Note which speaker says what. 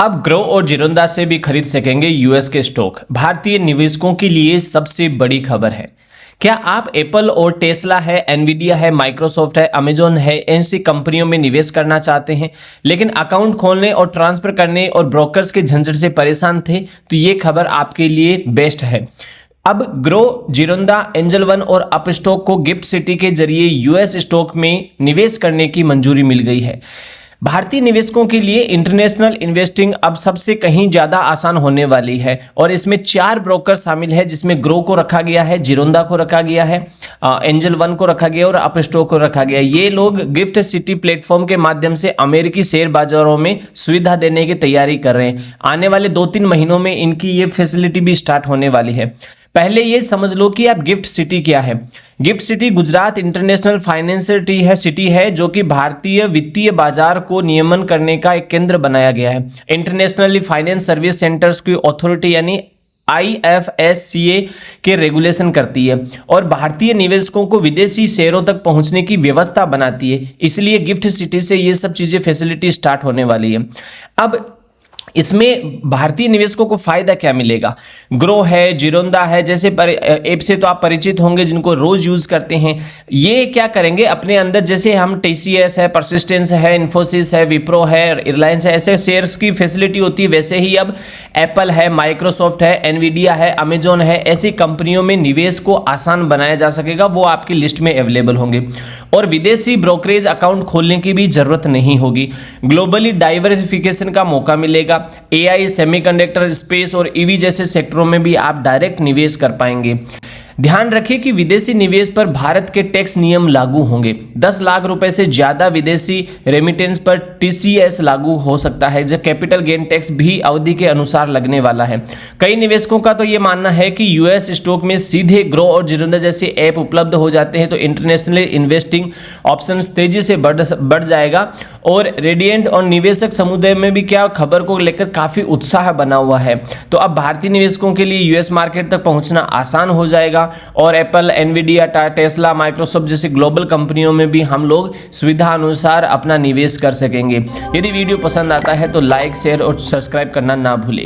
Speaker 1: अब ग्रो और जिरोंदा से भी खरीद सकेंगे यूएस के स्टॉक। भारतीय निवेशकों के लिए सबसे बड़ी खबर है। क्या आप एप्पल और टेस्ला है, एनवीडिया है, माइक्रोसॉफ्ट है, अमेजॉन है, ऐसी कंपनियों में निवेश करना चाहते हैं लेकिन अकाउंट खोलने और ट्रांसफर करने और ब्रोकर्स के झंझट से परेशान थे? तो ये खबर आपके लिए बेस्ट है। अब ग्रो, जिरोंदा, एंजल वन और अपस्टॉक को गिफ्ट सिटी के जरिए यूएस स्टॉक में निवेश करने की मंजूरी मिल गई है। भारतीय निवेशकों के लिए इंटरनेशनल इन्वेस्टिंग अब सबसे कहीं ज़्यादा आसान होने वाली है और इसमें 4 ब्रोकर शामिल है, जिसमें ग्रो को रखा गया है, जिरोंदा को रखा गया है, एंजल वन को रखा गया और अपस्टॉक को रखा गया। ये लोग गिफ्ट सिटी प्लेटफॉर्म के माध्यम से अमेरिकी शेयर बाजारों में सुविधा देने की तैयारी कर रहे हैं। आने वाले 2-3 महीनों में इनकी ये फैसिलिटी भी स्टार्ट होने वाली है। पहले ये समझ लो कि आप गिफ्ट सिटी क्या है। Gift city Gujarat international finance city है जो कि भारतीय वित्तीय बाजार को नियमन करने का एक केंद्र बनाया गया है। इंटरनेशनली फाइनेंस सर्विस सेंटर्स की अथॉरिटी यानी IFSCA के रेगुलेशन करती है और भारतीय निवेशकों को विदेशी शेयरों तक पहुंचने की व्यवस्था बनाती है। इसलिए गिफ्ट सिटी से ये सब चीज़ें फैसिलिटी स्टार्ट होने वाली है। अब इसमें भारतीय निवेशकों को फायदा क्या मिलेगा? ग्रो है, जिरोंदा है जैसे ऐप से तो आप परिचित होंगे, जिनको रोज यूज करते हैं। ये क्या करेंगे अपने अंदर, जैसे हम TCS है, परसिस्टेंस है, इन्फोसिस है, विप्रो है, रिलायंस है, ऐसे शेयर्स की फैसिलिटी होती है, वैसे ही अब एप्पल है, माइक्रोसॉफ्ट है, एनवीडिया है, अमेजॉन है, ऐसी कंपनियों में निवेश को आसान बनाया जा सकेगा। वो आपकी लिस्ट में अवेलेबल होंगे और विदेशी ब्रोकरेज अकाउंट खोलने की भी जरूरत नहीं होगी। ग्लोबली डाइवर्सिफिकेशन का मौका मिलेगा। AI, सेमीकंडक्टर, स्पेस और EV जैसे सेक्टरों में भी आप डायरेक्ट निवेश कर पाएंगे। ध्यान रखिए कि विदेशी निवेश पर भारत के टैक्स नियम लागू होंगे। 10 लाख रुपए से ज्यादा विदेशी रेमिटेंस पर TCS लागू हो सकता है, जो कैपिटल गेन टैक्स भी अवधि के अनुसार लगने वाला है। कई निवेशकों का तो ये मानना है कि यूएस स्टॉक में सीधे ग्रो और जिरोंदा जैसे ऐप उपलब्ध हो जाते हैं तो इंटरनेशनल इन्वेस्टिंग ऑप्शंस तेजी से बढ़ जाएगा। और रेडिएंट और निवेशक समुदाय में भी क्या खबर को लेकर काफी उत्साह बना हुआ है। तो अब भारतीय निवेशकों के लिए यूएस मार्केट तक पहुंचना आसान हो जाएगा और एप्पल, एनवीडिया, टेस्ला, माइक्रोसॉफ्ट जैसी ग्लोबल कंपनियों में भी हम लोग सुविधा अनुसार अपना निवेश कर सकेंगे। यदि वीडियो पसंद आता है तो लाइक, शेयर और सब्सक्राइब करना ना भूलें।